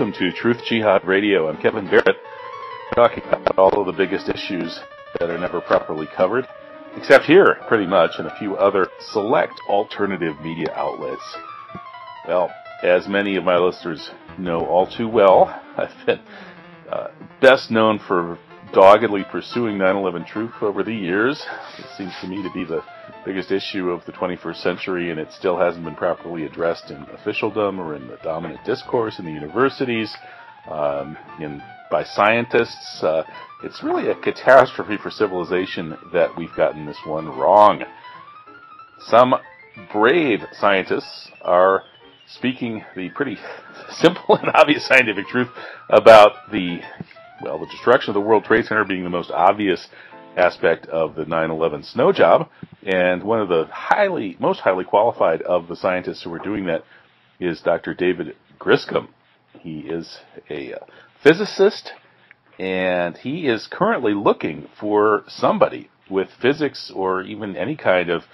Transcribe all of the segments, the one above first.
welcome to Truth Jihad Radio. I'm Kevin Barrett, talking about all of the biggest issues that are never properly covered, except here, pretty much, and a few other select alternative media outlets. Well, as many of my listeners know all too well, I've been best known for doggedly pursuing 9/11 truth over the years. It seems to me to be the biggest issue of the 21st century, and it still hasn't been properly addressed in officialdom or in the dominant discourse in the universities, by scientists. It's really a catastrophe for civilization that we've gotten this one wrong. Some brave scientists are speaking the pretty simple and obvious scientific truth about the destruction of the World Trade Center being the most obvious aspect of the 9/11 snow job, and one of the most highly qualified of the scientists who are doing that is Dr. David Griscom. He is a physicist, and he is currently looking for somebody with physics or even any kind of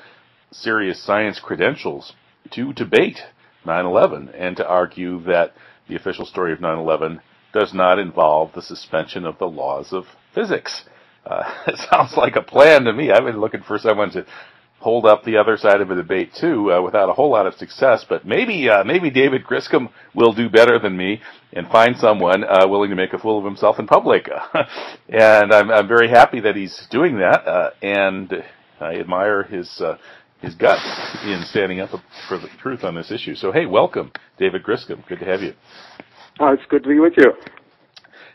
serious science credentials to debate 9/11 and to argue that the official story of 9/11 does not involve the suspension of the laws of physics. It sounds like a plan to me. I've been looking for someone to hold up the other side of a debate too, without a whole lot of success. But maybe David Griscom will do better than me and find someone willing to make a fool of himself in public. And I'm very happy that he's doing that, and I admire his guts in standing up for the truth on this issue. So hey, welcome, David Griscom. Good to have you. Oh, it's good to be with you.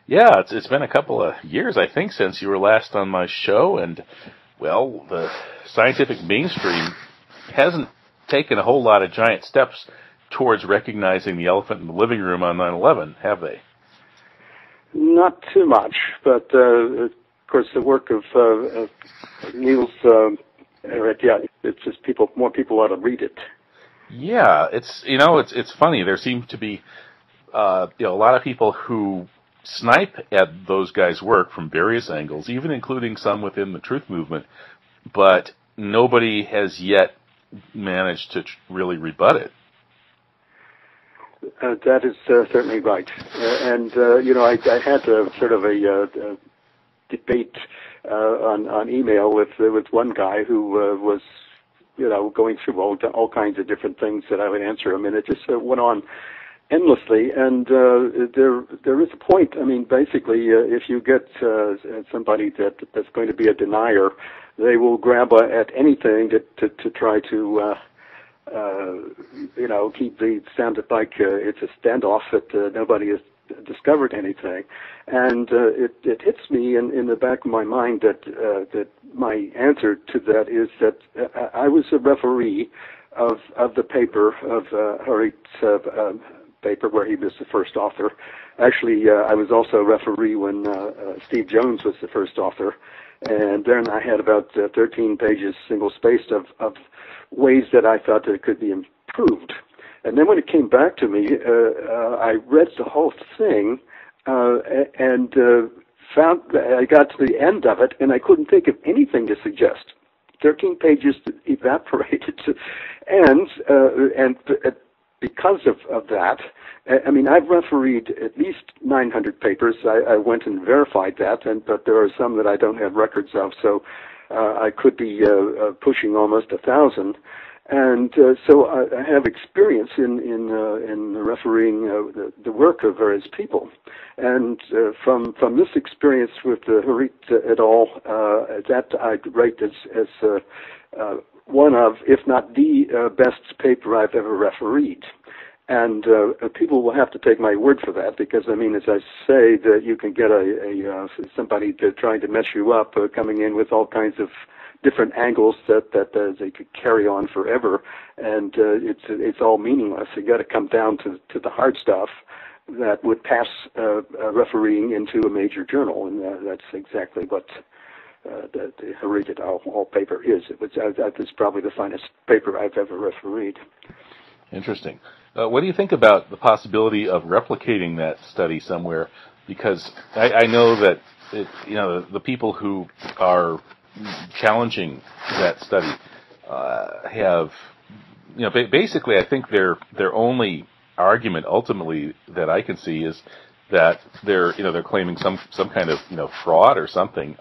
Yeah, it's been a couple of years, I think, since you were last on my show, and, well, the scientific mainstream hasn't taken a whole lot of giant steps towards recognizing the elephant in the living room on 9/11, have they? Not too much, but, of course, the work of Niels, it's just more people ought to read it. Yeah, it's funny. There seems to be, a lot of people who snipe at those guys' work from various angles, even including some within the truth movement, but nobody has yet managed to really rebut it. That is certainly right. I had sort of a debate on email with one guy who was, going through all kinds of different things that I would answer him, and it just went on endlessly, and there is a point. I mean, basically, if you get somebody that's going to be a denier, they will grab at anything to try to sound it like it's a standoff, that nobody has discovered anything, and it hits me in the back of my mind that my answer to that is that I was a referee of the paper of Barrett's paper, where he was the first author. Actually, I was also a referee when Steve Jones was the first author, and then I had about 13 pages single-spaced of ways that I thought that it could be improved. And then when it came back to me, I read the whole thing and found that I got to the end of it, and I couldn't think of anything to suggest. 13 pages evaporated, and because of that, I mean, I've refereed at least 900 papers. I went and verified that, but there are some that I don't have records of, so I could be pushing almost 1,000. And so I have experience in refereeing the work of various people. And from this experience with Barrett et al., that I'd rate as one of, if not the best paper I've ever refereed. And people will have to take my word for that, because, I mean, as I say, that you can get somebody trying to mess you up, coming in with all kinds of different angles that they could carry on forever, and it's all meaningless. You got to come down to the hard stuff that would pass refereeing into a major journal, and that's exactly what the Barrett et al. Paper is. It's probably the finest paper I've ever refereed. Interesting. What do you think about the possibility of replicating that study somewhere? Because I know that the people who are challenging that study have, basically, I think their only argument ultimately that I can see is that they're claiming some kind of fraud or something.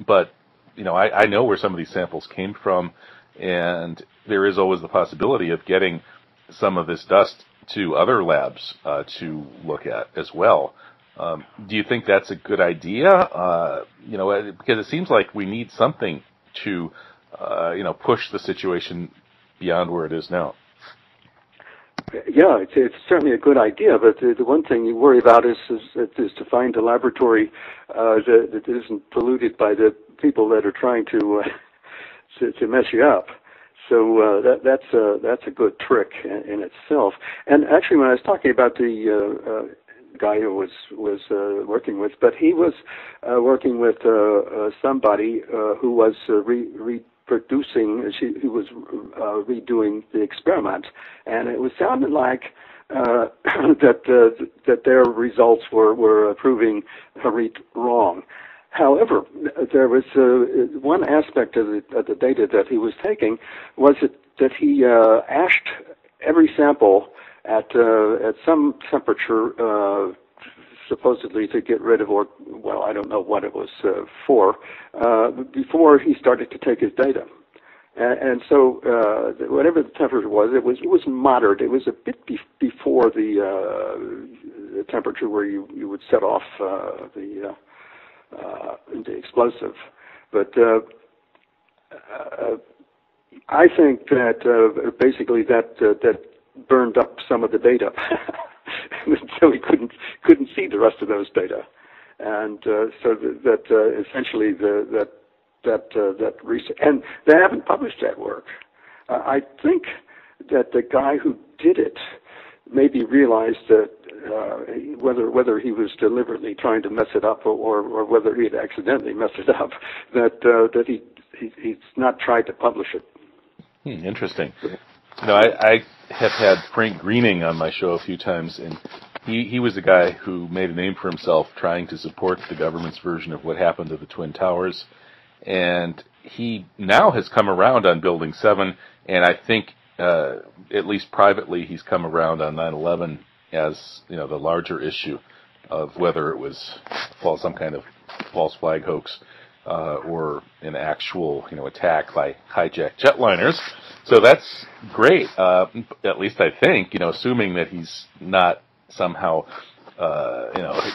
But I know where some of these samples came from, and there is always the possibility of getting some of this dust to other labs to look at as well. Do you think that's a good idea? Because it seems like we need something to push the situation beyond where it is now. Yeah, it's certainly a good idea, but the one thing you worry about is to find a laboratory that isn't polluted by the people that are trying to mess you up. So that's a good trick in itself. And actually, when I was talking about the guy who was working with, but he was working with somebody who was reproducing. He was redoing the experiment, and it was sounded like that their results were proving Harit wrong. However, there was one aspect of the data that he was taking was that he ashed every sample at some temperature, supposedly to get rid of, I don't know what it was for, before he started to take his data. And so whatever the temperature was, it was moderate. It was a bit before the temperature where you would set off the explosive. But I think that basically that burned up some of the data, so he couldn't see the rest of those data, and so that essentially that research, and they haven't published that work. I think that the guy who did it maybe realized that whether he was deliberately trying to mess it up or whether he had accidentally messed it up, that he's not tried to publish it. Interesting. I have had Frank Greening on my show a few times, and he was a guy who made a name for himself trying to support the government's version of what happened to the Twin Towers. And he now has come around on Building 7, and I think, at least privately, he's come around on 9/11 as, the larger issue of whether it was some kind of false flag hoax or an actual, attack by hijacked jetliners. So that's great, at least I think, assuming that he's not somehow,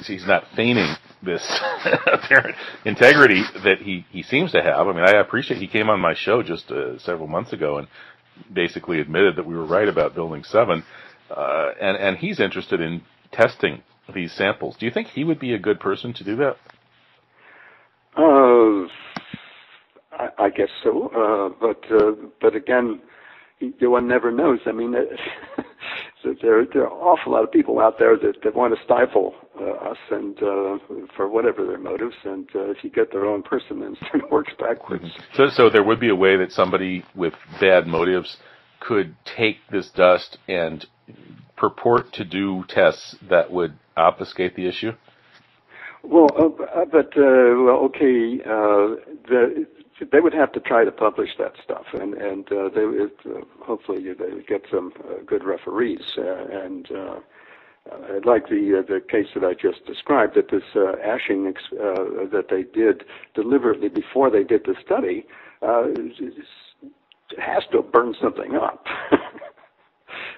he's not feigning this apparent integrity that he seems to have. I mean, I appreciate he came on my show just several months ago and basically admitted that we were right about Building 7, and he's interested in testing these samples. Do you think he would be a good person to do that? I guess so, but again, one never knows. I mean, there are an awful lot of people out there that want to stifle us, and for whatever their motives. And if you get the wrong person, then it works backwards. So there would be a way that somebody with bad motives could take this dust and purport to do tests that would obfuscate the issue? Well, okay. They would have to try to publish that stuff, and they would, hopefully they would get some good referees. Like the case that I just described, that this ashing that they did deliberately before they did the study has to burn something up.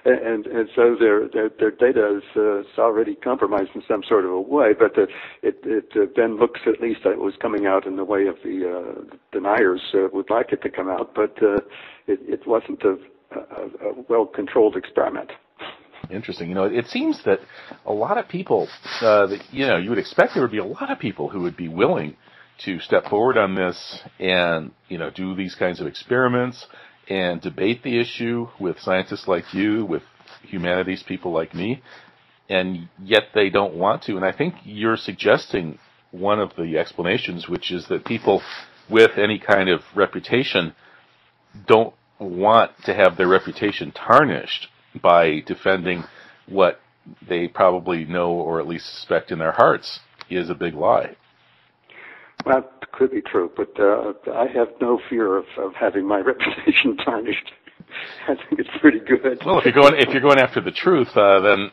And so their data is already compromised in some sort of a way, but it then looks at least that it was coming out in the way of the deniers would like it to come out, but it wasn't a well-controlled experiment. Interesting. It seems that a lot of people, you would expect there would be a lot of people who would be willing to step forward on this and, do these kinds of experiments and debate the issue with scientists like you, with humanities people like me, and yet they don't want to. And I think you're suggesting one of the explanations, which is that people with any kind of reputation don't want to have their reputation tarnished by defending what they probably know or at least suspect in their hearts is a big lie. Well, that could be true, but I have no fear of having my reputation tarnished. I think it's pretty good. Well, if you're going after the truth, then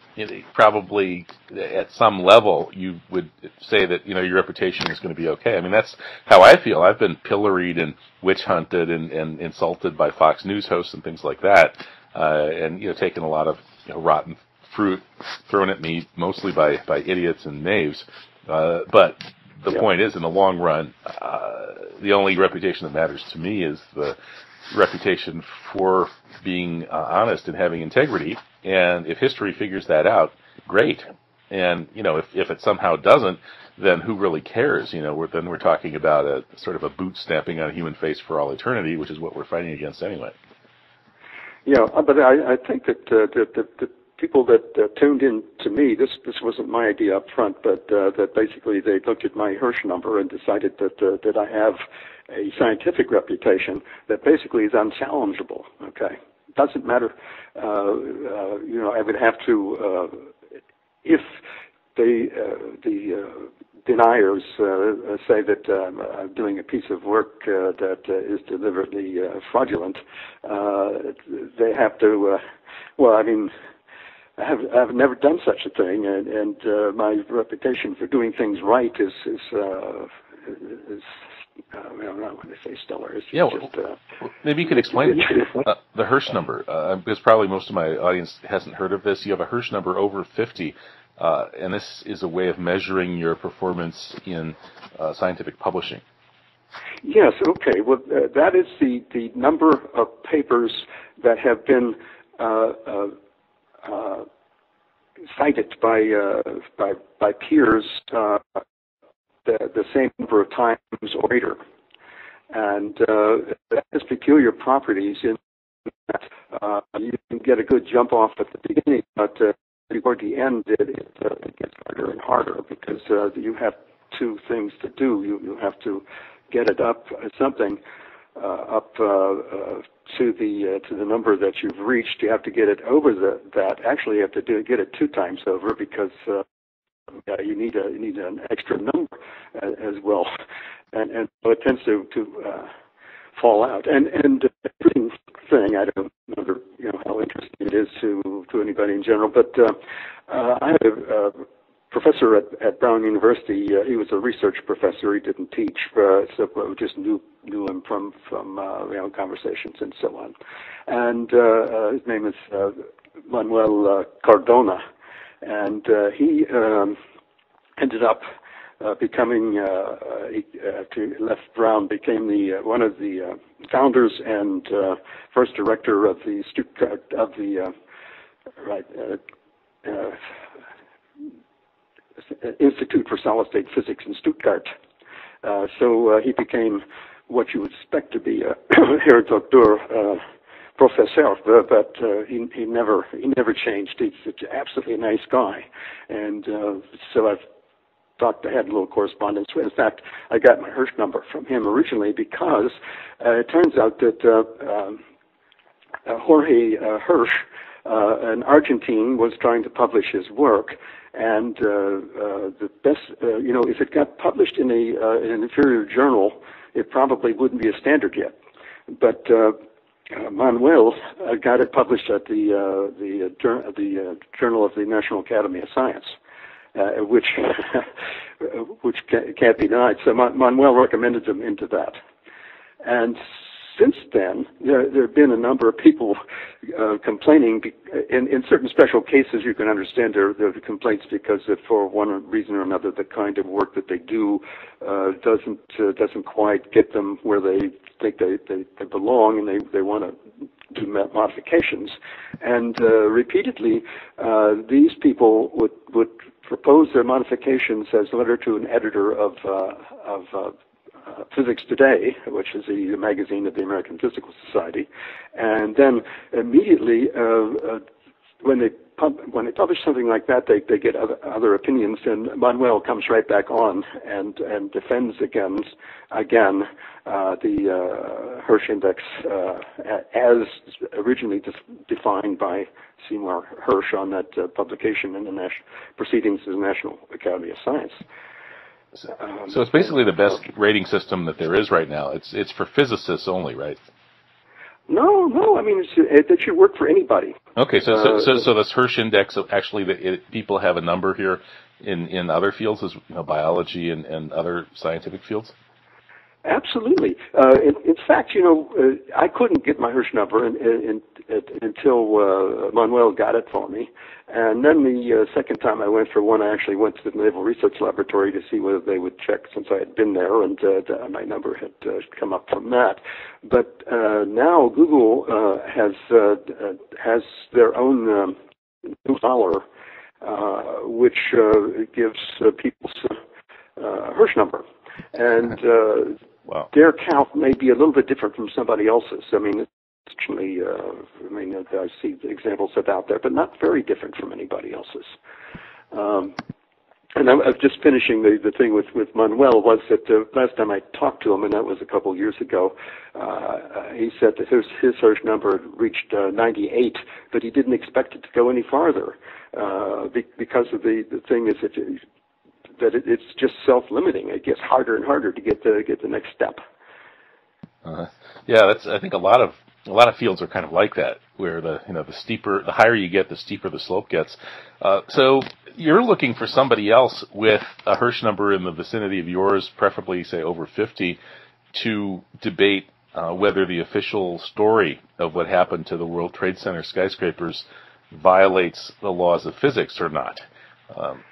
probably at some level you would say that your reputation is going to be okay. I mean, that's how I feel. I've been pilloried and witch hunted and insulted by Fox News hosts and things like that, and taken a lot of rotten fruit thrown at me, mostly by idiots and knaves. But the point is, in the long run, the only reputation that matters to me is the reputation for being honest and having integrity. And if history figures that out, great. And if it somehow doesn't, then who really cares? Then we're talking about a sort of a boot stamping on a human face for all eternity, which is what we're fighting against anyway. Yeah, but I think that the people that tuned in to me, this wasn't my idea up front, but that basically they looked at my Hirsch number and decided that I have a scientific reputation that basically is unchallengeable. Okay, doesn't matter. I would have to if the deniers say that I'm doing a piece of work that is deliberately fraudulent. They have to. I've never done such a thing, and my reputation for doing things right is I don't know when they say stellar. Maybe you could explain the Hirsch number, because probably most of my audience hasn't heard of this. You have a Hirsch number over 50, and this is a way of measuring your performance in scientific publishing. Yes. Okay. Well, that is the number of papers that have been cited by peers the same number of times or greater, and that has peculiar properties in that you can get a good jump off at the beginning, but toward the end it gets harder and harder because you have two things to do. You have to get it up something. Up to the number that you've reached. You have to get it over that. Actually, you have to get it 2 times over because you need an extra number as well, and so it tends to fall out. And the thing, I don't know how interesting it is to anybody in general, but I had a professor at Brown University. He was a research professor. He didn't teach, so we just knew him from conversations and so on. And his name is Manuel Cardona, and he ended up becoming after he left Brown, became one of the founders and first director of the Stuttgart Institute for Solid State Physics in Stuttgart. So he became what you would expect to be a Herr Doktor Professor, but he never changed. He's absolutely a nice guy, and so I had a little correspondence. In fact, I got my Hirsch number from him originally because it turns out that Jorge Hirsch, an Argentine, was trying to publish his work. And the best, if it got published in an inferior journal, it probably wouldn't be a standard yet. But Manuel got it published at the Journal of the National Academy of Science, which can't be denied. So Manuel recommended him into that, and since then, there have been a number of people complaining. In certain special cases, you can understand their complaints because for one reason or another, the kind of work that they do doesn't quite get them where they think they belong, and they want to do modifications. And repeatedly, these people would propose their modifications as a letter to an editor of Physics Today, which is a magazine of the American Physical Society, and then immediately when they publish something like that, they get other opinions, and Manuel comes right back on and defends again the Hirsch Index as originally defined by Seymour Hirsch on that publication in the Proceedings of the National Academy of Science. So it's basically the best rating system that there is right now. It's for physicists only, right? No. I mean, that should work for anybody. Okay, so this Hirsch index, actually, people have a number here in other fields, as biology and other scientific fields. Absolutely. In fact, I couldn't get my Hirsch number until Manuel got it for me. And then the second time I went for one, I actually went to the Naval Research Laboratory to see whether they would check, since I had been there, and my number had come up from that. But now Google has their own new dollar, which gives people Hirsch number. And wow. Their count may be a little bit different from somebody else's. I mean, actually, I see the examples set out there, but not very different from anybody else's. And I was just finishing the thing with Manuel, was that last time I talked to him, and that was a couple of years ago, he said that his Hirsch number reached 98, but he didn't expect it to go any farther because of the thing is that it's just self-limiting. It gets harder and harder to get the next step. Yeah, I think a lot of fields are kind of like that, where the higher you get, the steeper the slope gets. So you're looking for somebody else with a Hirsch number in the vicinity of yours, preferably say over 50, to debate whether the official story of what happened to the World Trade Center skyscrapers violates the laws of physics or not.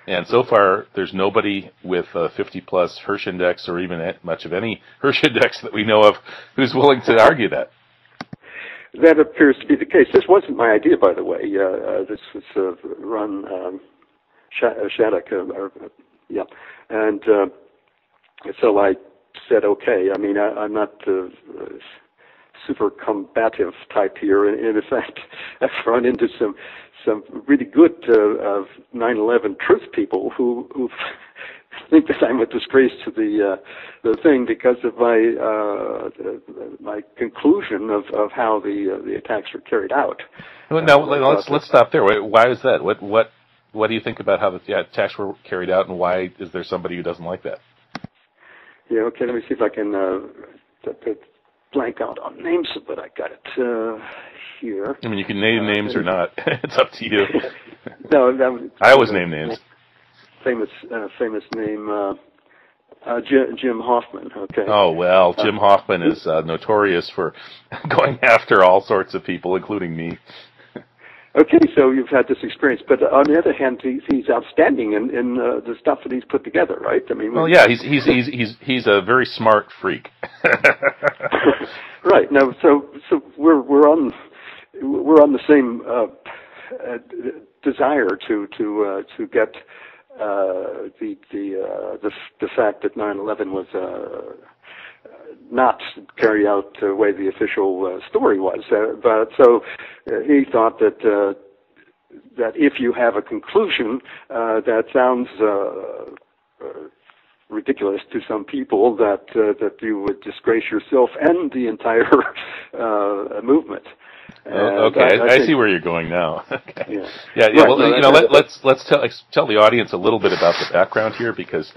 And so far, there's nobody with a 50-plus Hirsch index, or even much of any Hirsch index that we know of, who's willing to argue that. That appears to be the case. This wasn't my idea, by the way. This was Ron Shattuck. Yeah. And so I said, okay. I mean, I'm not super combative type here. In fact, I've run into some really good 9/11 truth people who think that I'm a disgrace to the thing because of my conclusion of how the attacks were carried out. Now let's stop there. Why is that? What do you think about how the attacks were carried out, and why is there somebody who doesn't like that? Yeah. Okay. Let me see if I can blank out on names, but I got it here. I mean, you can name names or not. It's up to you. No, I always name names. Famous name, Jim Hoffman. Okay. Oh well, Jim Hoffman is notorious for going after all sorts of people, including me. Okay, so you've had this experience, but on the other hand, he's outstanding in the stuff that he's put together, right? I mean, well, yeah, he's a very smart freak. Right. Now, so we're on the same desire to get the fact that 9/11 was not carry out the way the official story was. But so he thought that if you have a conclusion that sounds ridiculous to some people, that you would disgrace yourself and the entire movement. Okay, I see where you're going now. Okay. Yeah. Right, well, let's tell the audience a little bit about the background here, because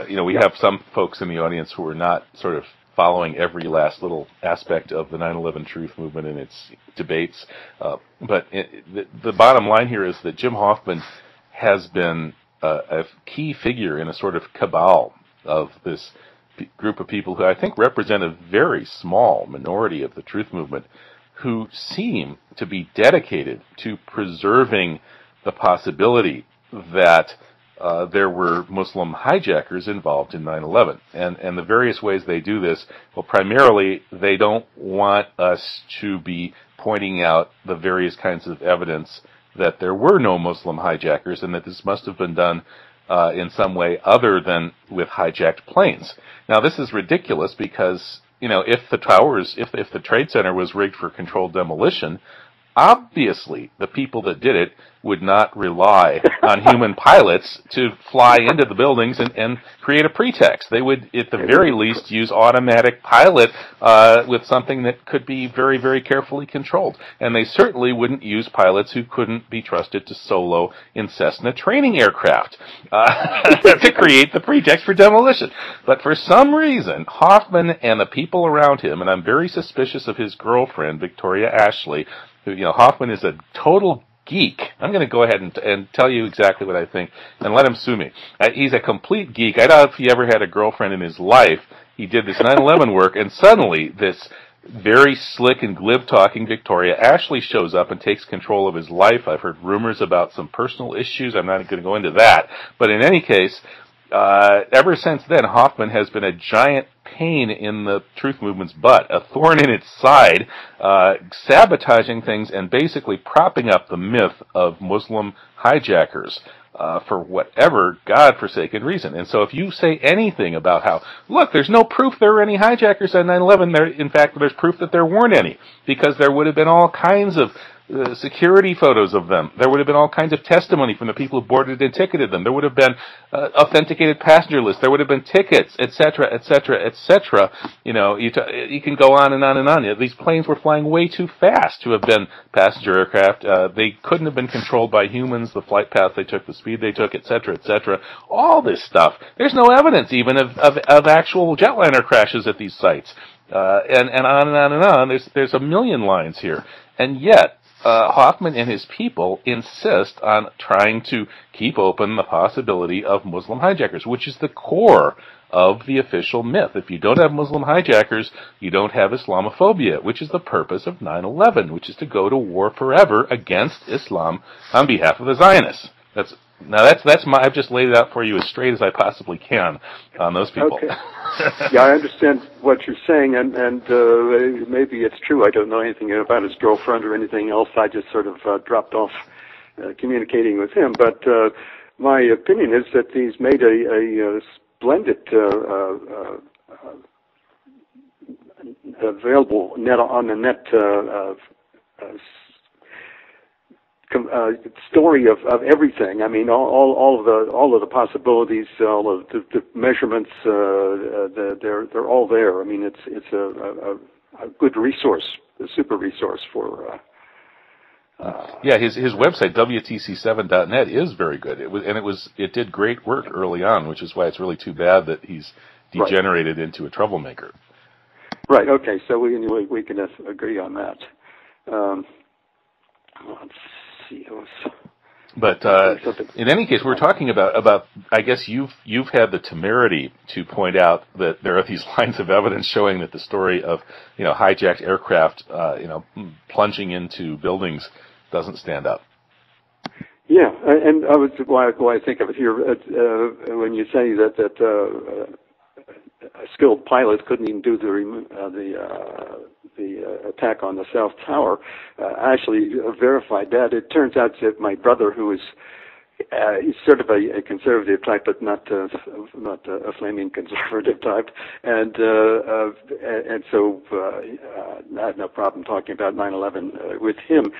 we have some folks in the audience who are not sort of following every last little aspect of the 9/11 truth movement and its debates. But the bottom line here is that Jim Hoffman has been a key figure in a sort of cabal of this group of people who I think represent a very small minority of the truth movement, who seem to be dedicated to preserving the possibility that there were Muslim hijackers involved in 9/11. And the various ways they do this, well, primarily they don't want us to be pointing out the various kinds of evidence that there were no Muslim hijackers and that this must have been done in some way other than with hijacked planes. Now, this is ridiculous because, if the Trade Center was rigged for controlled demolition, obviously the people that did it would not rely on human pilots to fly into the buildings and create a pretext. They would, at the very least, use automatic pilot with something that could be very, very carefully controlled. And they certainly wouldn't use pilots who couldn't be trusted to solo in Cessna training aircraft to create the pretext for demolition. But for some reason, Hoffman and the people around him, and I'm very suspicious of his girlfriend, Victoria Ashley, who, Hoffman is a total geek. I'm going to go ahead and tell you exactly what I think and let him sue me. He's a complete geek. I doubt if he ever had a girlfriend in his life. He did this 9/11 work, and suddenly this very slick and glib-talking Victoria Ashley shows up and takes control of his life. I've heard rumors about some personal issues. I'm not going to go into that. But in any case, ever since then, Hoffman has been a giant pain in the truth movement's butt, a thorn in its side, sabotaging things and basically propping up the myth of Muslim hijackers for whatever God-forsaken reason. And so if you say anything about how, look, there's no proof there were any hijackers on 9/11, in fact, there's proof that there weren't any, because there would have been all kinds of security photos of them. There would have been all kinds of testimony from the people who boarded and ticketed them. There would have been authenticated passenger lists. There would have been tickets, etc., etc., etc. You can go on and on and on. These planes were flying way too fast to have been passenger aircraft. They couldn't have been controlled by humans, the flight path they took, the speed they took, etc., etc. All this stuff. There's no evidence even of actual jetliner crashes at these sites. And on and on and on. There's a million lines here. And yet, Hoffman and his people insist on trying to keep open the possibility of Muslim hijackers, which is the core of the official myth. If you don't have Muslim hijackers, you don't have Islamophobia, which is the purpose of 9/11, which is to go to war forever against Islam on behalf of the Zionists. I've just laid it out for you as straight as I possibly can on those people. Okay. Yeah, I understand what you're saying, and maybe it's true. I don't know anything about his girlfriend or anything else. I just sort of dropped off communicating with him. But my opinion is that he's made a splendid available on the net story of everything. I mean, all of the possibilities, all of the measurements, they're all there. I mean, it's a good resource, a super resource for. Yeah, his website WTC7.net is very good. It did great work early on, which is why it's really too bad that he's degenerated into a troublemaker. Right. Okay. So we can agree on that. Let's see. But in any case, we're talking about. I guess you've had the temerity to point out that there are these lines of evidence showing that the story of hijacked aircraft plunging into buildings doesn't stand up. Yeah, and why I think of it here when you say that a skilled pilot couldn't even do the attack on the South Tower. I actually verified that. It turns out that my brother, who is he's sort of a conservative type, but not a flaming conservative type, and so I have no problem talking about 9/11 with him.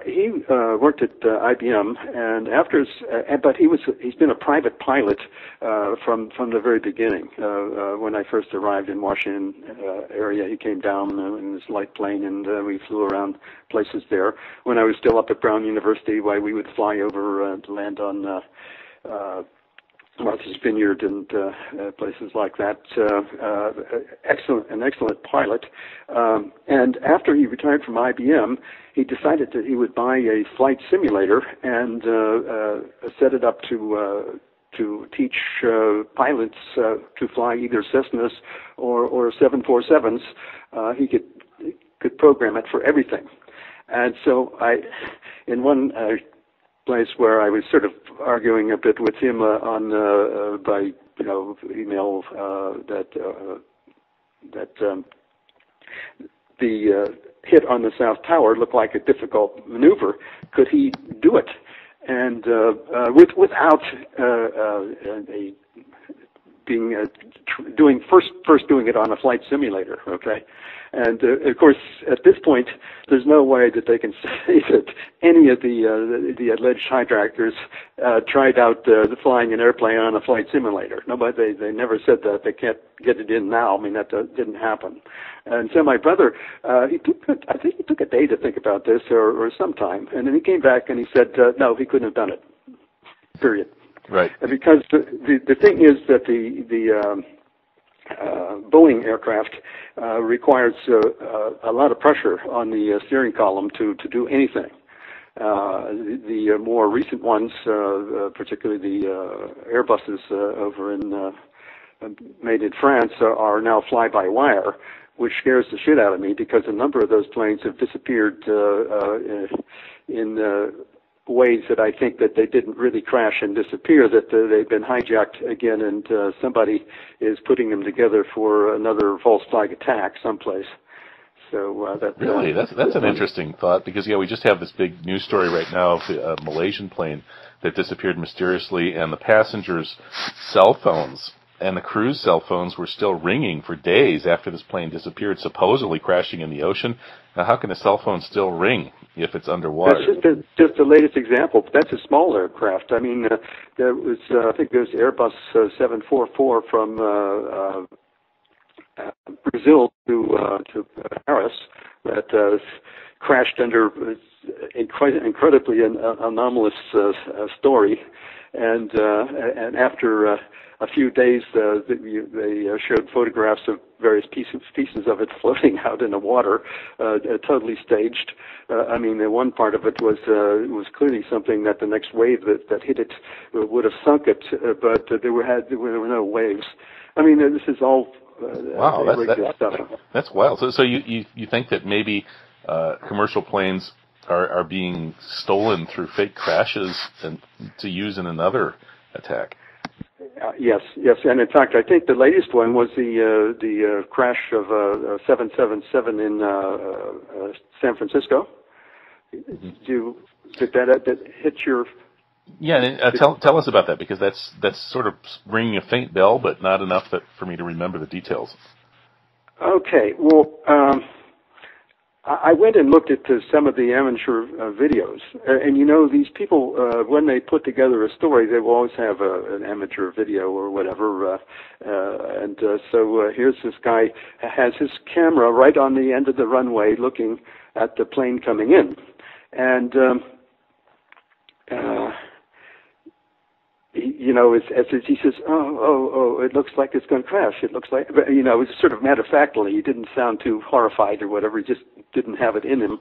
He worked at IBM, and but he's been a private pilot from the very beginning. When I first arrived in Washington area, he came down in his light plane, and we flew around places there. When I was still up at Brown University, we would fly over to land on Martha's Vineyard and places like that. An excellent pilot. And after he retired from IBM, he decided that he would buy a flight simulator and set it up to teach pilots to fly either Cessnas or 747s. He could program it for everything. And so in one place where I was sort of arguing a bit with him by email that the hit on the South Tower looked like a difficult maneuver. Could he do it? And without doing first doing it on a flight simulator, okay? And, of course, at this point, there's no way that they can say that any of the alleged hijackers tried out flying an airplane on a flight simulator. Nobody, they never said that. They can't get it in now. I mean, that didn't happen. And so my brother, I think he took a day to think about this or some time, and then he came back and he said, no, he couldn't have done it, period. Right. And because the thing is that the Boeing aircraft requires a lot of pressure on the steering column to do anything. The more recent ones, particularly the Airbuses over in made in France, are now fly-by-wire, which scares the shit out of me because a number of those planes have disappeared in ways that I think that they didn't really crash and disappear, that they've been hijacked again, and somebody is putting them together for another false flag attack someplace. So really, that's an interesting thought, because we just have this big news story right now of a Malaysian plane that disappeared mysteriously, and the passengers' cell phones and the crew's cell phones were still ringing for days after this plane disappeared, supposedly crashing in the ocean. Now, how can a cell phone still ring if it's underwater? That's just the latest example. That's a small aircraft. I mean, there was, I think there's Airbus 744 from Brazil to Paris that crashed under incredibly anomalous story, and after a few days, they showed photographs of various pieces of it floating out in the water, totally staged. I mean, one part of it was clearly something that the next wave that hit it would have sunk it, but there were no waves. I mean, this is all wow, that's wild. So you think that maybe commercial planes are being stolen through fake crashes and to use in another attack? Yes, and in fact, I think the latest one was the crash of 777 in San Francisco. Did that hit your? Yeah, tell us about that, because that's sort of ringing a faint bell, but not enough for me to remember the details. Okay, well, I went and looked at some of the amateur videos, and these people, when they put together a story, they will always have an amateur video or whatever, so here's this guy has his camera right on the end of the runway looking at the plane coming in, and he says, oh, it looks like it's going to crash. It looks like, it was sort of matter-of-factly. He didn't sound too horrified or whatever. He just didn't have it in him.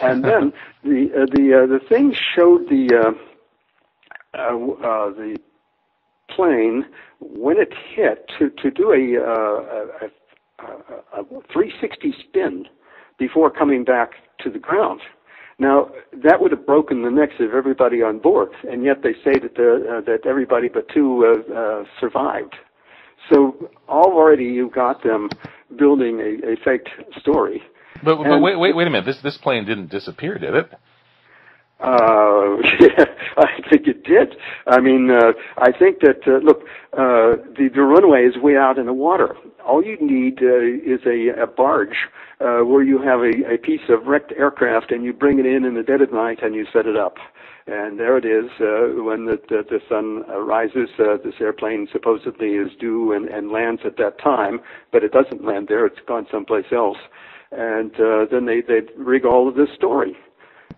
And then the thing showed the plane when it hit to do a 360 spin before coming back to the ground. Now, that would have broken the necks of everybody on board, and yet they say that everybody but two survived. So already you got them building a faked story. But wait a minute. This plane didn't disappear, did it? Yeah, I think it did. I mean, I think that, look, the runway is way out in the water. All you need is a barge where you have a piece of wrecked aircraft, and you bring it in the dead of night and you set it up. And there it is. When the sun rises, this airplane supposedly is due and lands at that time, but it doesn't land there. It's gone someplace else. And then they rig all of this story.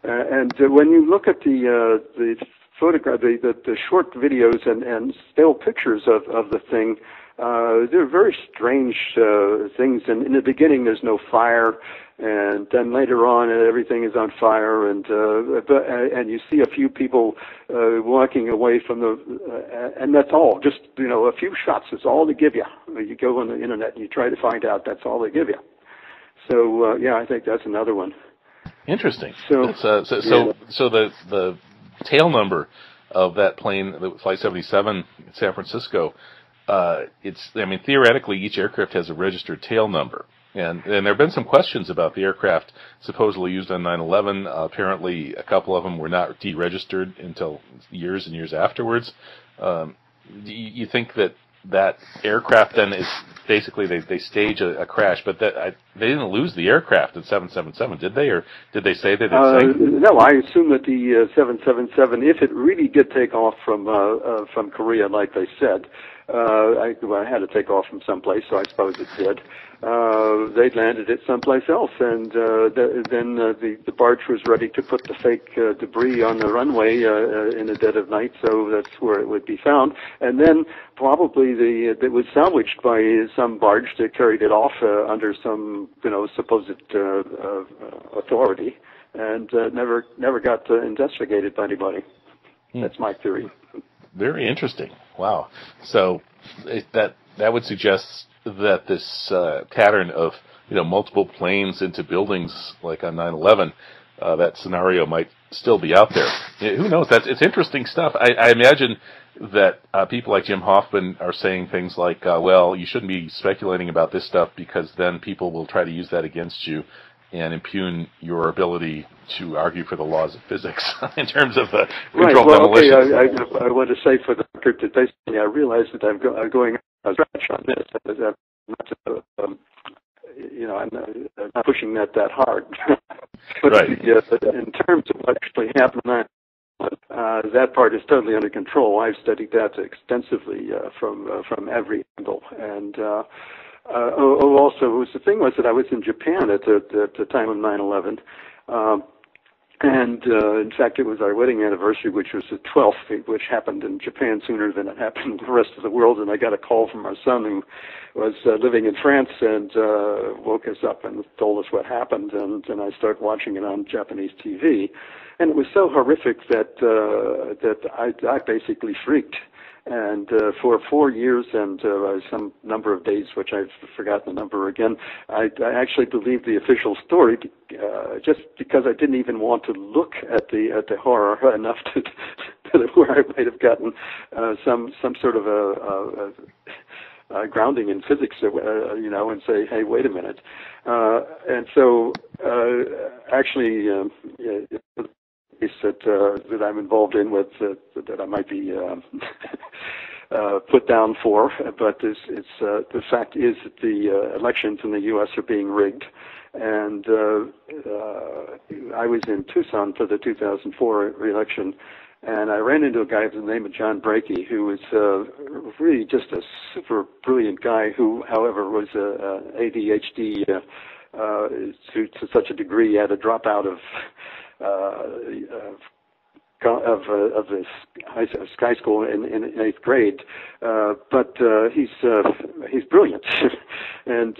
And when you look at the photograph, the short videos and still pictures of the thing, they're very strange things. And in the beginning, there's no fire, and then later on, everything is on fire, and you see a few people walking away from and that's all. Just a few shots. That's all they give you. You go on the internet and you try to find out. That's all they give you. So I think that's another one. Interesting. So the tail number of that plane, Flight 77 in San Francisco, theoretically each aircraft has a registered tail number, and there have been some questions about the aircraft supposedly used on 9/11. Apparently, a couple of them were not deregistered until years and years afterwards. Do you think that that aircraft then is basically they stage a crash, but they didn't lose the aircraft in 777, did they? Or did they say that it sank? No, I assume that the 777, if it really did take off from Korea, like they said, I had to take off from someplace, so I suppose it did. They landed it someplace else, and then the barge was ready to put the fake debris on the runway in the dead of night, so that's where it would be found. And then probably it was salvaged by some barge that carried it off under some supposed authority, and never got investigated by anybody. That's my theory. Very interesting. Wow. So that would suggest that this pattern of multiple planes into buildings like on 9/11, that scenario might still be out there. Who knows? It's interesting stuff. I imagine that people like Jim Hoffman are saying things like, well, you shouldn't be speculating about this stuff because then people will try to use that against you and impugn your ability to argue for the laws of physics in terms of controlled demolition. Okay, I want to say for the record that basically I realize that I'm going a stretch on this. I'm not pushing that hard. But right. In terms of what actually happened, that part is totally under control. I've studied that extensively from every angle, and also the thing was that I was in Japan at the time of 9/11. And in fact, it was our wedding anniversary, which was the 12th, which happened in Japan sooner than it happened in the rest of the world. And I got a call from our son, who was living in France, and woke us up and told us what happened. And I started watching it on Japanese TV, and it was so horrific that I basically freaked. And for 4 years and some number of days, which I've forgotten the number again, I actually believed the official story just because I didn't even want to look at the horror enough to where I might have gotten some sort of a grounding in physics, and say, hey, wait a minute. And so actually, that I'm involved in with that I might be put down for, but the fact is that the elections in the U.S. are being rigged, and I was in Tucson for the 2004 election, and I ran into a guy by the name of John Brakey, who was really just a super brilliant guy who, however, was ADHD to such a degree he had to drop out of the sky school in 8th grade, but he's brilliant, and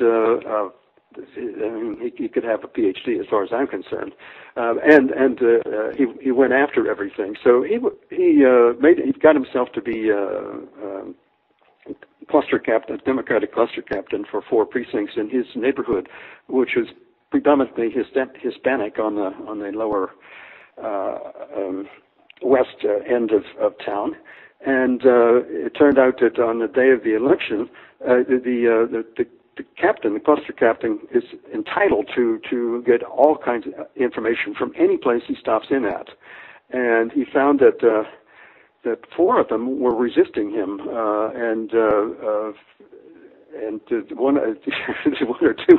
he could have a PhD as far as I'm concerned, and he went after everything. So he got himself to be cluster captain, Democratic cluster captain for 4 precincts in his neighborhood, which was predominantly Hispanic on the lower west end of town, and it turned out that on the day of the election, the captain, the cluster captain, is entitled to get all kinds of information from any place he stops in at, and he found that 4 of them were resisting him, and one or two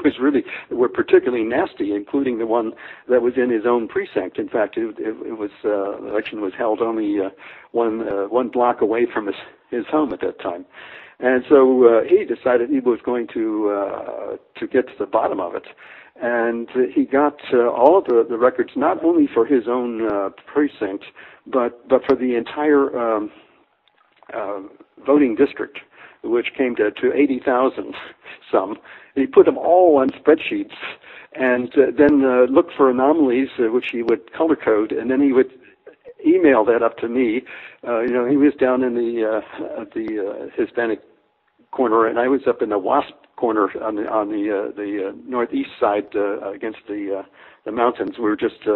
were particularly nasty, including the one that was in his own precinct. In fact, it was the election was held only one block away from his home at that time, and so he decided he was going to get to the bottom of it, and he got all of the records, not only for his own precinct, but for the entire voting district, which came to 80,000 some. He put them all on spreadsheets, and then looked for anomalies, which he would color code, and then he would email that up to me. He was down in the Hispanic corner, and I was up in the WASP corner on the northeast side against the mountains. We were just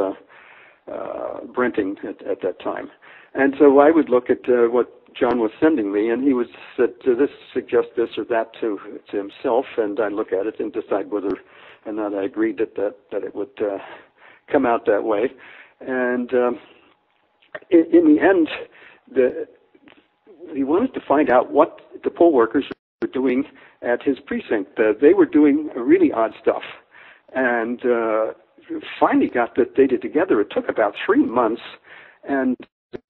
renting at that time, and so I would look at what John was sending me, and he would said, this suggests this or that to himself, and I'd look at it and decide whether or not I agreed that it would come out that way. And in the end, he wanted to find out what the poll workers were doing at his precinct. They were doing really odd stuff, and finally got the data together. It took about 3 months, and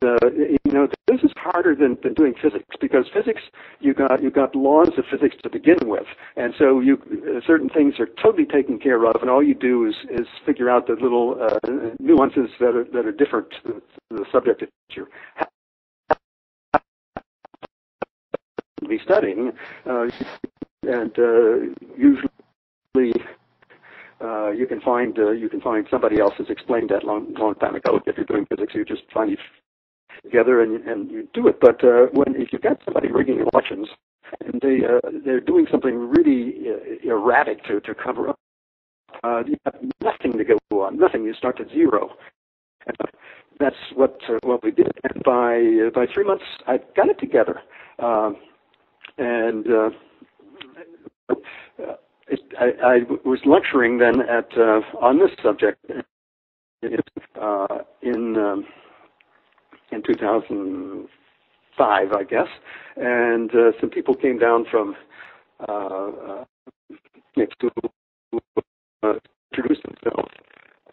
this is harder than doing physics, because physics, you got laws of physics to begin with, and so certain things are totally taken care of, and all you do is figure out the little nuances that are different to the subject that you're studying, and usually you can find somebody else has explained that long time ago. If you're doing physics, you just find it together and you do it. But if you've got somebody rigging elections and they're doing something really erratic to cover up, you have nothing to go on, nothing. You start at zero. And that's what we did. And by 3 months, I got it together. I was lecturing then on this subject in 2005, I guess, and some people came down from to introduce themselves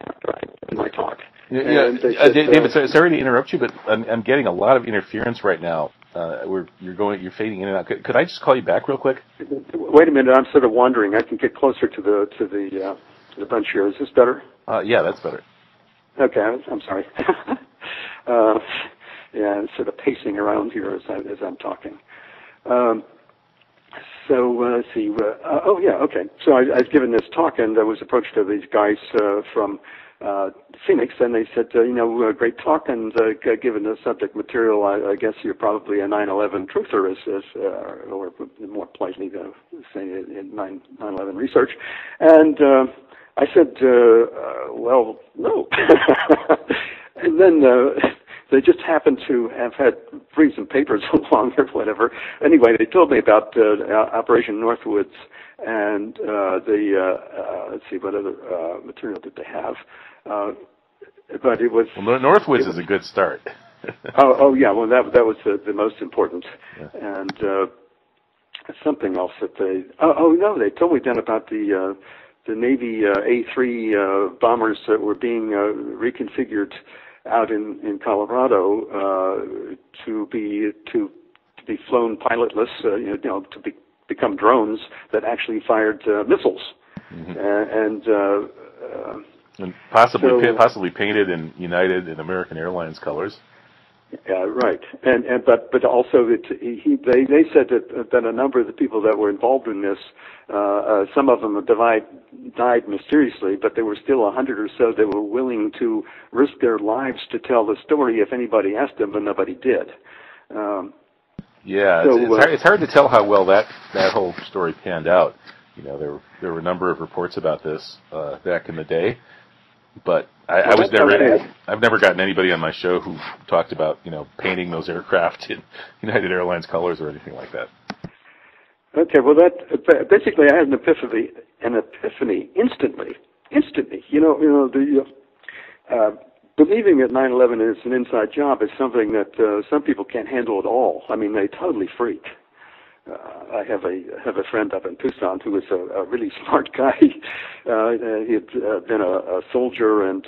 after I did my talk. David, sorry to interrupt you, but I'm getting a lot of interference right now. You're fading in and out. Could I just call you back real quick? Wait a minute, I'm sort of wandering. I can get closer to the bunch here. Is this better? Yeah, that's better. Okay, I'm sorry. I'm sort of pacing around here as I'm talking. Let's see. Okay. So I've given this talk, and I was approached to these guys from Phoenix, and they said, great talk, and given the subject material, I guess you're probably a 9/11 truther, or more politely to say in 9/11 research. And I said, well, no. And then they just happened to have had bring some papers along or whatever. Anyway, they told me about Operation Northwoods and let's see, what other material did they have? But it was... Well, Northwoods is a good start. Yeah, well, that was the most important. Yeah. And something else that they... no, they told me then about the Navy A-3 bombers that were being reconfigured out in Colorado to be flown pilotless, to become drones that actually fired missiles, mm-hmm. And possibly painted in United and American Airlines colors. Right, but also they said that a number of the people that were involved in this, some of them died mysteriously, but there were still 100 or so that were willing to risk their lives to tell the story if anybody asked them, but nobody did. It's hard to tell how well that whole story panned out. There were a number of reports about this back in the day. But I've never gotten anybody on my show who talked about, painting those aircraft in United Airlines colors or anything like that. Okay, well, that basically I had an epiphany instantly. Believing that 9/11 is an inside job is something that some people can't handle at all. I mean, they totally freak. I have a friend up in Tucson who is a really smart guy. He had been a soldier, and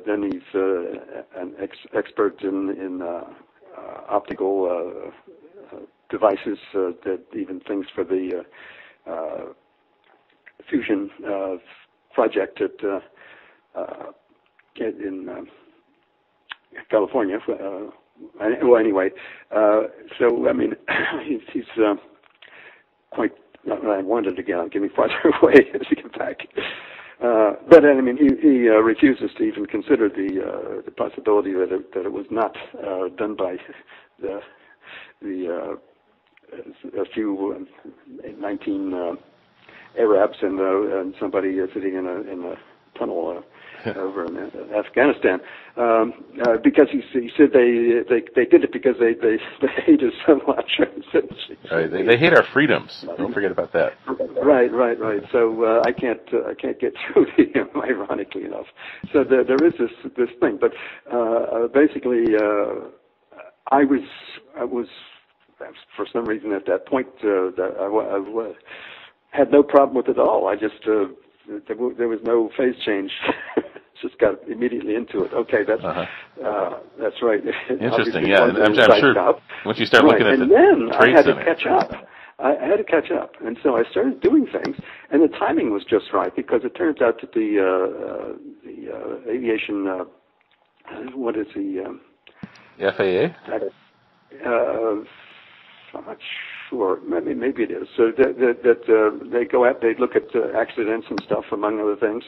then he's an expert in optical devices, that even things for the fusion project in California. Anyway, so I mean, he's quite. I wanted to get me farther away as we get back. But I mean, he refuses to even consider the possibility that it was not done by a few 19 Arabs and somebody sitting in a tunnel over in Afghanistan, because he said they did it because they hate us so much. Right. They hate our freedoms. Don't forget about that. Right. So I can't get through to him, ironically enough. So there is this thing, but basically I was for some reason at that point, I had no problem with it at all. I just there was no phase change. Just got immediately into it. Okay, that's right. Interesting. Yeah, I'm sure once you start looking at and the then trade I had center, to catch up. I had to catch up, and so I started doing things, and the timing was just right because it turns out that the aviation, what is the FAA? I'm not sure. Maybe it is. So that they go out, they look at accidents and stuff, among other things.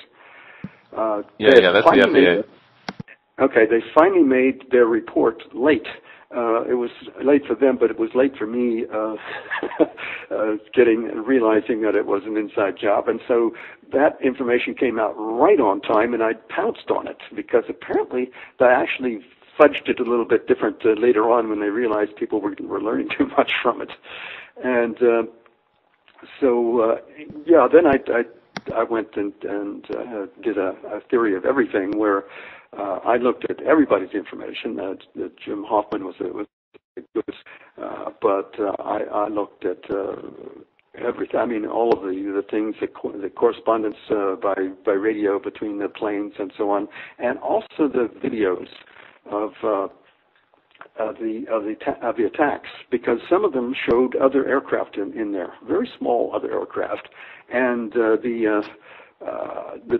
That's the FAA. Okay, they finally made their report late. It was late for them, but it was late for me realizing that it was an inside job. And so that information came out right on time, and I pounced on it because apparently they actually fudged it a little bit different later on when they realized people were learning too much from it. And then I went and did a theory of everything where I looked at everybody's information. Jim Hoffman was good, but I looked at everything. I mean, all of the things, the correspondence by radio between the planes and so on, and also the videos of the attacks, because some of them showed other aircraft in there, very small other aircraft, and the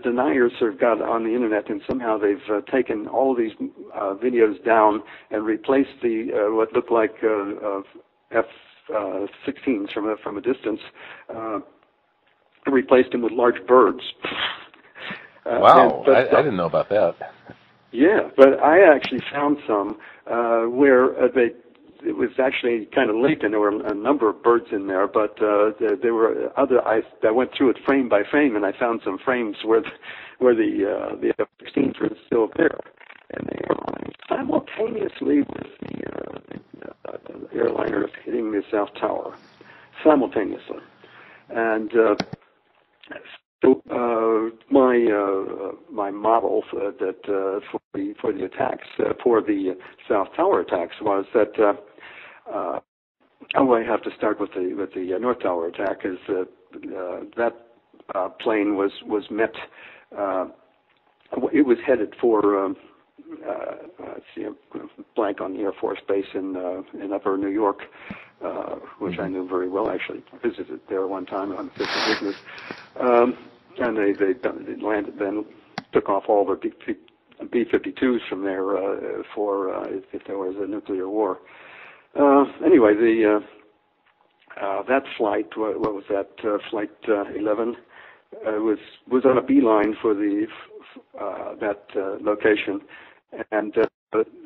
deniers have got on the internet, and somehow they've taken all of these videos down and replaced the what looked like F-16s from a distance, replaced them with large birds. Wow, I didn't know about that. Yeah, but I actually found some where it was actually kind of late, and there were a number of birds in there, but there were other. I went through it frame by frame, and I found some frames where the F-16s were still there, and they were simultaneously with the airliner hitting the South Tower, simultaneously, and. So my model that for the attacks for the South Tower attacks was that I have to start with the North Tower attack is that plane was met. It was headed for let's see, blank on the Air Force Base in Upper New York, which I knew very well. Actually, visited there one time on business. And they landed, then took off all the B-52s from there for if there was a nuclear war. Anyway, that flight, what was that? Flight 11 was on a beeline for that location, and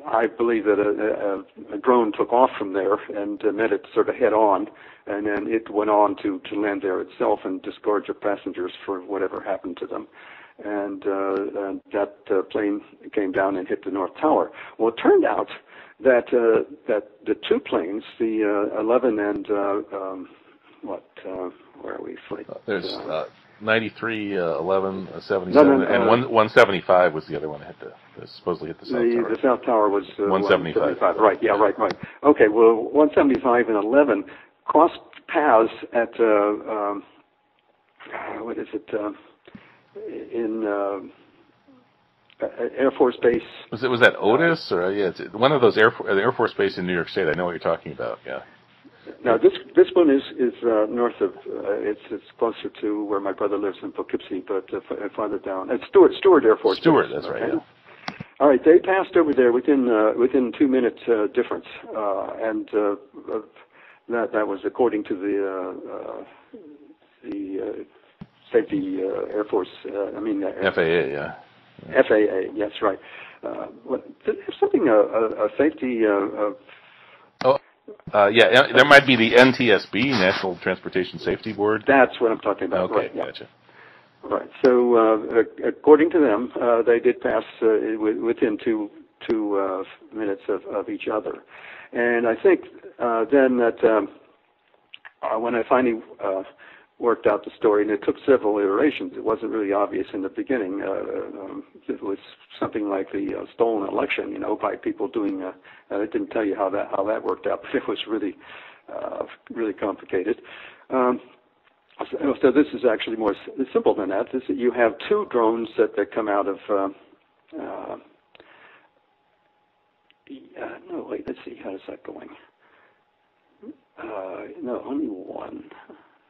I believe that a drone took off from there and met it sort of head on, and then it went on to land there itself and disgorge the passengers for whatever happened to them. And that plane came down and hit the North Tower. Well, it turned out that the two planes, the 11 and where are we? There's 93, 11, 77, and 175 was the other one that supposedly hit the South Tower. The South Tower was 175. Right, yeah, right. Okay, well, 175 and 11 crossed paths at, what is it, in Air Force Base. Was that Otis? Or it's one of those Air Force Base in New York State. I know what you're talking about, yeah. Now this one is north of it's closer to where my brother lives in Poughkeepsie, but farther down. It's Stewart Air Force. Stewart, Base, that's right. Yeah. All right, they passed over there within 2 minutes difference, and that was according to the safety Air Force. FAA, yeah. FAA, yes, right. Something a safety. There might be the NTSB, National Transportation Safety Board. That's what I'm talking about. Okay, right, yeah. Gotcha. Right. So, according to them, they did pass within two minutes of each other, and I think then that when I finally worked out the story, and it took several iterations. It wasn't really obvious in the beginning. It was something like the stolen election, by people doing. I didn't tell you how that worked out, but it was really really complicated. So this is actually more simple than that. You have two drones that come out of. No, wait. Let's see. How is that going? No, only one.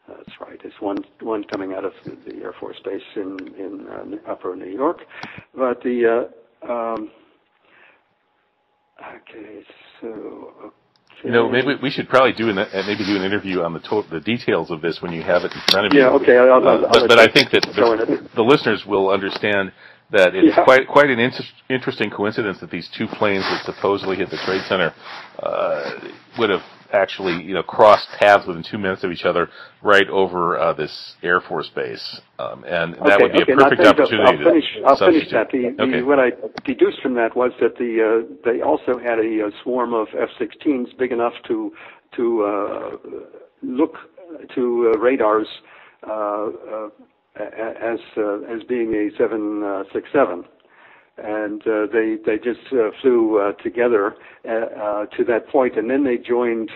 That's right. There's one coming out of the Air Force Base in Upper New York, but the. Okay, so. Maybe we should probably do an interview on the details of this when you have it in front of you. Yeah, okay. But I think that the listeners will understand that it's quite an interesting coincidence that these two planes that supposedly hit the Trade Center would have actually crossed paths within 2 minutes of each other right over this Air Force base, and that would be a perfect opportunity. I'll finish that. What I deduced from that was that they also had a swarm of F-16s big enough to look to radars as being a 767. And they just flew together to that point, and then they joined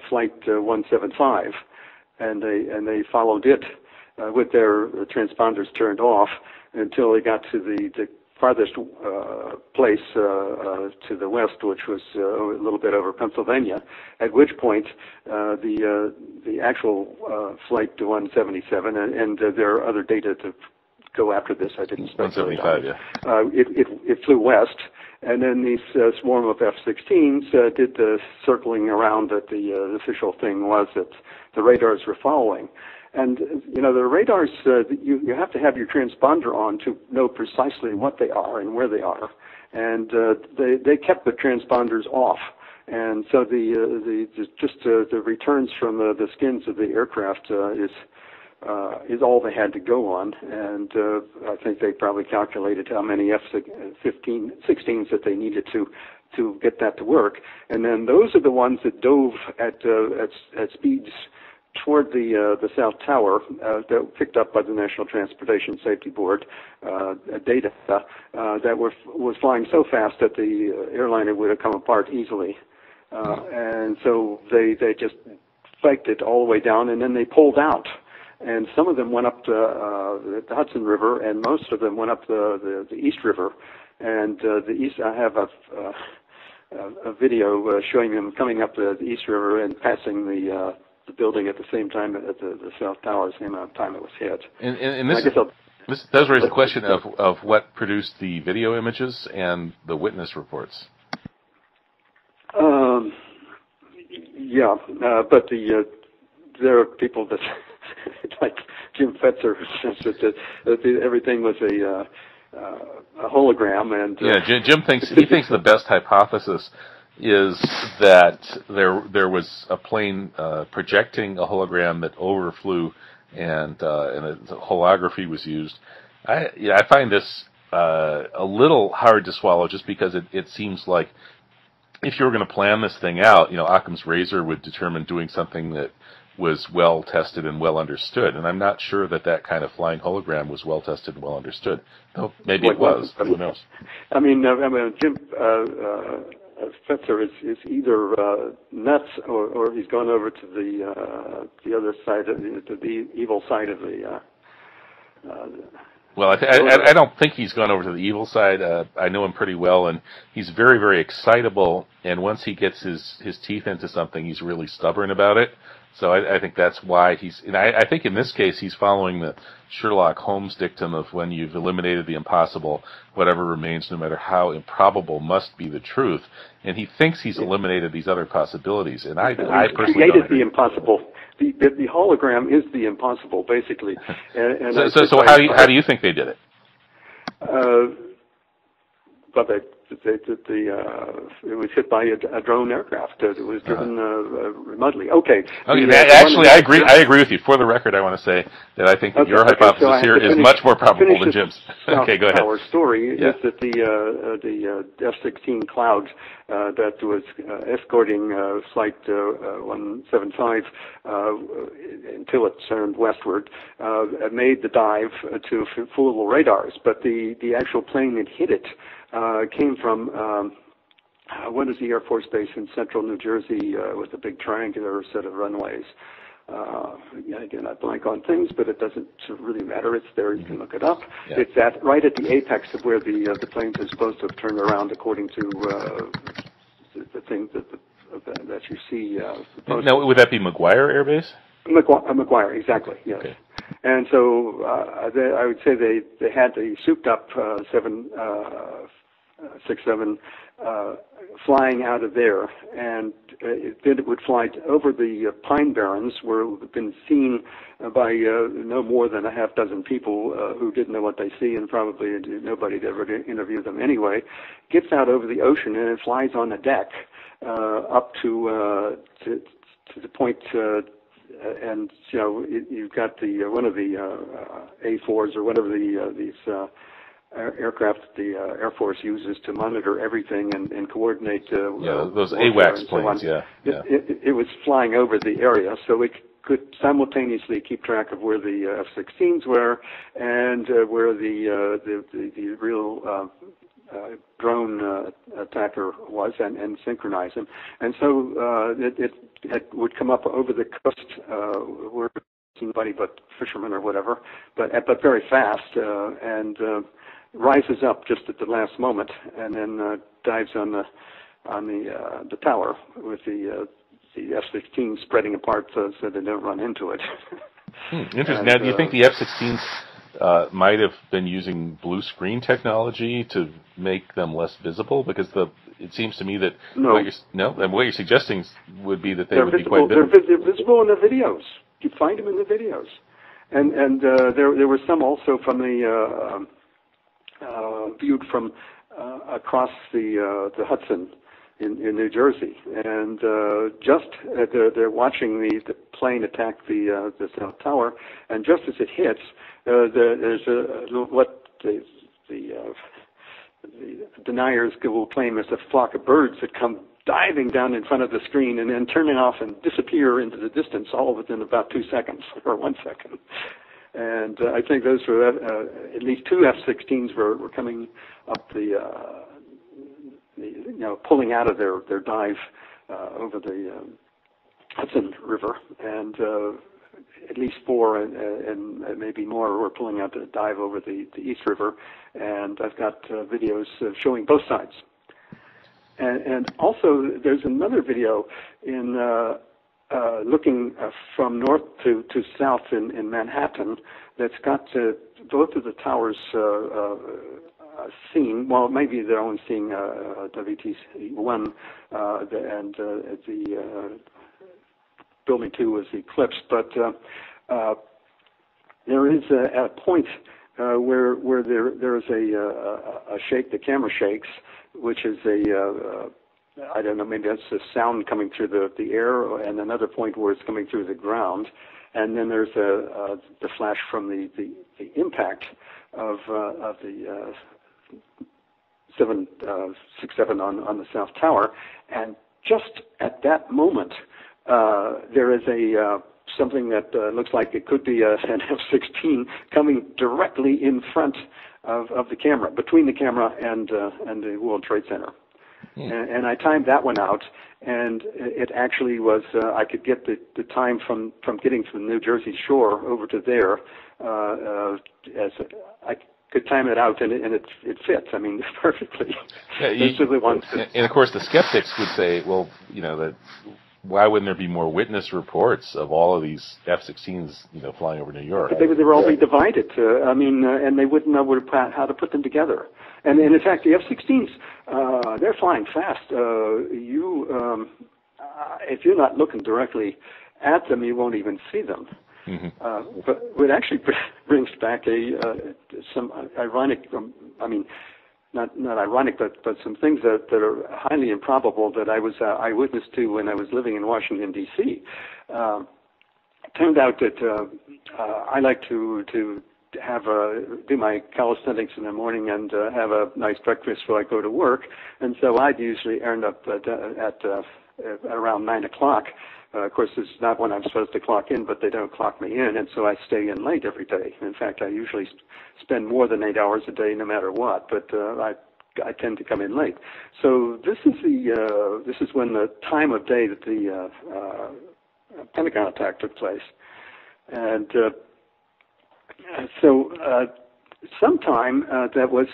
Flight 175, and they followed it with their transponders turned off until they got to the farthest place to the west, which was a little bit over Pennsylvania. At which point, the actual Flight 177, and there are other data to go after this. I didn't speculate. 175, yeah. It flew west, and then these swarm of F-16s did the circling around that the official thing was that the radars were following. And, the radars, you have to have your transponder on to know precisely what they are and where they are. And they kept the transponders off. And so the returns from the skins of the aircraft is all they had to go on, and I think they probably calculated how many F-16s that they needed to get that to work, and then those are the ones that dove at speeds toward the South Tower that were picked up by the National Transportation Safety Board data that was flying so fast that the airliner would have come apart easily, and so they just spiked it all the way down, and then they pulled out. And some of them went up the Hudson River, and most of them went up the East River. And the East, I have a video showing them coming up the East River and passing the building at the same time at the South Tower, the same amount of time it was hit. And this does raise the question of what produced the video images and the witness reports. But there are people that. Like Jim Fetzer, who says that everything was a hologram, and Jim thinks the best hypothesis is that there was a plane projecting a hologram that overflew, and a holography was used. I find this a little hard to swallow, just because it seems like if you were going to plan this thing out, Occam's razor would determine doing something that was well tested and well understood, and I'm not sure that kind of flying hologram was well tested and well understood. Though maybe it was. Who knows? I mean, Jim Fetzer is either nuts or he's gone over to the other side, to the evil side of the. Well, I don't think he's gone over to the evil side. I know him pretty well, and he's very, very excitable. And once he gets his teeth into something, he's really stubborn about it. So I think that's why he's. And I think in this case he's following the Sherlock Holmes dictum of when you've eliminated the impossible, whatever remains, no matter how improbable, must be the truth. And he thinks he's eliminated these other possibilities. And I personally created the impossible. The hologram is the impossible, basically. And so how do you think they did it? But it was hit by a drone aircraft. It was driven remotely. Okay. Actually, I agree with you. For the record, I want to say that I think that your hypothesis here is much more probable than Jim's. Okay, go ahead. Our story is that the F-16 Cloud that was escorting Flight 175 until it turned westward made the dive to fool the radars, but the actual plane that hit it came from one is the Air Force Base in central New Jersey with a big triangular set of runways. Again, I blank on things, but it doesn't really matter. It's there. You can look it up. Yeah. It's right at the apex of where the planes are supposed to have turned around, according to the thing that you see. Now, would that be McGuire Air Base? McGuire, exactly. Yes. Okay. And so I would say they had the souped-up 767 flying out of there, and then it would fly over the Pine Barrens, where it would have been seen by no more than a half dozen people who didn't know what they see, and probably nobody had ever interviewed them anyway. Gets out over the ocean, and it flies on the deck up to the point. And you've got the one of the A4s or whatever these aircraft the Air Force uses to monitor everything and coordinate. Those AWACS planes. So it was flying over the area, so it could simultaneously keep track of where the F-16s were and where the real drone attacker was, and synchronize them. And so it would come up over the coast where somebody but fishermen or whatever, but very fast, and rises up just at the last moment, and then dives on the tower with the F-16 spreading apart so they don't run into it. Interesting. Now, do you think the F-16s might have been using blue screen technology to make them less visible? Because it seems to me that what you're suggesting would be that they would be quite visible. They're visible in the videos. You find them in the videos, and there were some also from the viewed from across the Hudson in New Jersey, and just they're watching the plane attack the South Tower, and just as it hits, there's what the deniers will claim as a flock of birds that come diving down in front of the screen and then turning off and disappear into the distance, all within about 2 seconds or 1 second. And I think those were at least two F-16s were coming up pulling out of their dive over the Hudson River, and at least four and maybe more were pulling out to dive over the East River. And I've got videos showing both sides. And also there's another video in looking from north to south in Manhattan that's got both of the towers seen. Well, maybe they're only seeing WTC-1 and the Building 2 was eclipsed, but there is a point where there is a shake. The camera shakes, which is I don't know, maybe that's the sound coming through the air, and another point where it's coming through the ground, and then there's the flash from the impact of the 767 on the South Tower, and just at that moment, there is something that looks like it could be an F-16 coming directly in front of the camera, between the camera and the World Trade Center. And I timed that one out, and it actually was, I could get the time from getting from the New Jersey shore over to there, I could time it out, and it fits, I mean, perfectly. Yeah, and of course the skeptics would say, well, that why wouldn't there be more witness reports of all of these F-16s, flying over New York? But they would all be divided. And they wouldn't know how to put them together. And in fact, the F-16s, they're flying fast. If you're not looking directly at them, you won't even see them. Mm-hmm. But it actually brings back some ironic. Not ironic, but some things that are highly improbable that I was eyewitness to when I was living in Washington, D.C. Turned out that I like to do my calisthenics in the morning and have a nice breakfast before I go to work, and so I'd usually end up at around 9 o'clock. Of course, it's not when I'm supposed to clock in, but they don't clock me in, and so I stay in late every day. In fact, I usually spend more than 8 hours a day no matter what, but I I tend to come in late. So this is when the time of day that the Pentagon attack took place, and sometime that was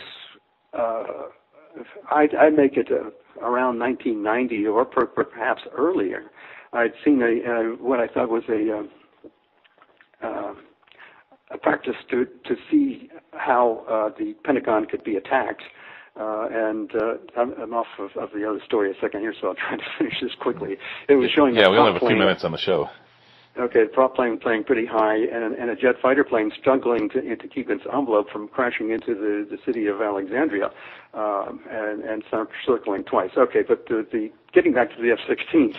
I make it around 1990 or perhaps earlier. I'd seen what I thought was a practice to see how the Pentagon could be attacked. I'm off of the other story a second here, so I'll try to finish this quickly. It was showing. Yeah, we only have a few minutes on the show. Okay, the prop plane playing pretty high, and a jet fighter plane struggling to keep its envelope from crashing into the city of Alexandria, and circling twice. Okay, but the getting back to the F-16s,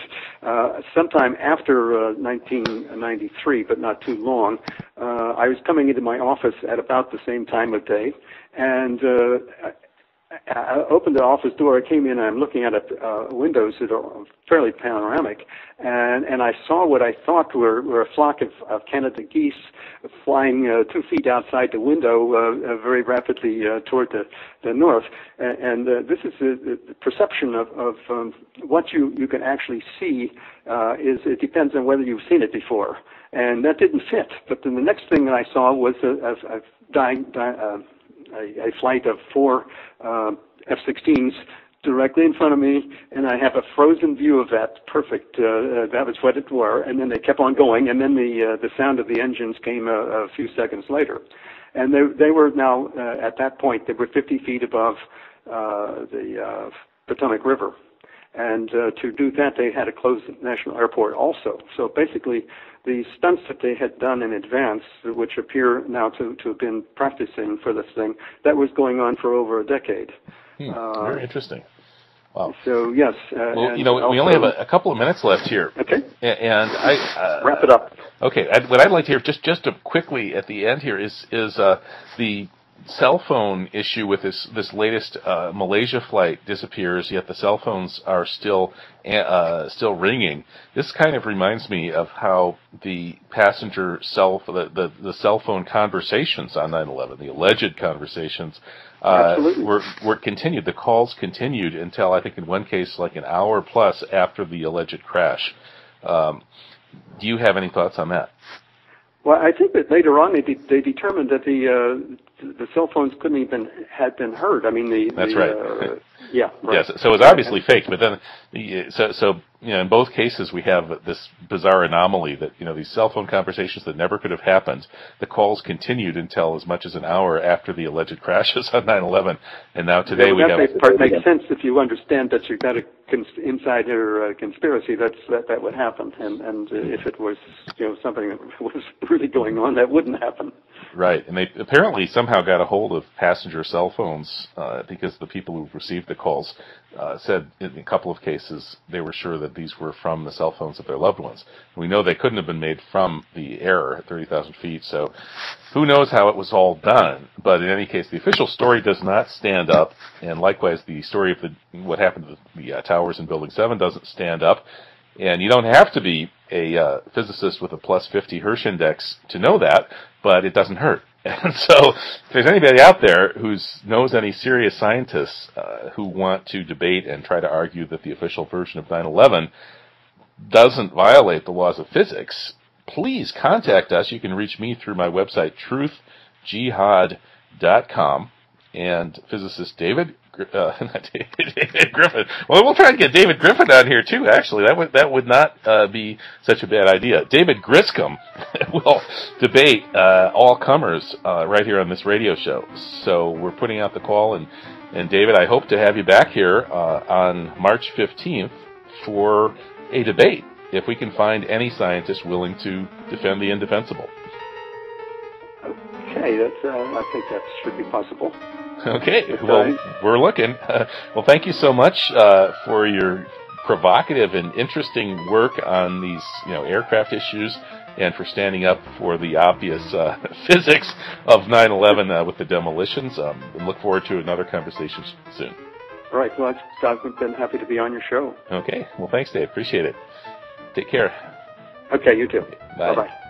sometime after 1993, but not too long, I was coming into my office at about the same time of day, and I opened the office door. I came in, and I'm looking at windows that are fairly panoramic, and I saw what I thought were a flock of Canada geese flying 2 feet outside the window very rapidly toward the north. And this is the perception of what you can actually see. It depends on whether you've seen it before. And that didn't fit. But then the next thing that I saw was a flight of 4 F-16s directly in front of me, and I have a frozen view of that. Perfect. That was what it were. And then they kept on going, and then the sound of the engines came a few seconds later. And they were now, at that point, they were 50 feet above the Potomac River. And to do that, they had to close the National Airport also. So basically, the stunts that they had done in advance, which appear now to have been practicing for this thing, that was going on for over a decade. Very interesting. Wow. So, yes. Well, we only have a couple of minutes left here. Okay. And I... wrap it up. Okay. What I'd like to hear, just to quickly at the end here, is the cell phone issue with this latest Malaysia flight disappears, yet the cell phones are still ringing. This kind of reminds me of how the passenger the cell phone conversations on 9/11, the alleged conversations, were continued. The calls continued until, I think in one case, like an hour plus after the alleged crash. Do you have any thoughts on that? Well, I think that later on they determined that the cell phones couldn't even had been heard. I mean, that's right. Yeah. Right. Yes. So it's obviously fake. But then, in both cases we have this bizarre anomaly that these cell phone conversations that never could have happened. The calls continued until as much as an hour after the alleged crashes on 9/11, and now today we have. That part makes sense if you understand that you've got a insider conspiracy. That would happen, and if it was something that was really going on, that wouldn't happen. Right, and they apparently somehow got a hold of passenger cell phones because the people who received the calls said in a couple of cases they were sure that these were from the cell phones of their loved ones. We know they couldn't have been made from the air at 30,000 feet, so who knows how it was all done. But in any case, the official story does not stand up, and likewise the story of what happened to the towers in Building 7 doesn't stand up. And you don't have to be a physicist with a plus 50 Hirsch index to know that, but it doesn't hurt. And so if there's anybody out there who knows any serious scientists who want to debate and try to argue that the official version of 9/11 doesn't violate the laws of physics, please contact us. You can reach me through my website, truthjihad.com, and physicist David Griffin. Well, we'll try to get David Griffin on here too. Actually, that would not be such a bad idea. David Griscom will debate all comers right here on this radio show. So we're putting out the call, and David, I hope to have you back here on March 15th for a debate, if we can find any scientist willing to defend the indefensible. Okay, I think that should be possible. Okay, well, we're looking. Well, thank you so much for your provocative and interesting work on these, aircraft issues, and for standing up for the obvious physics of 9/11 with the demolitions. And look forward to another conversation soon. All right. Well, I've been happy to be on your show. Okay. Well, thanks, Dave. Appreciate it. Take care. Okay, you too. Bye. Bye-bye.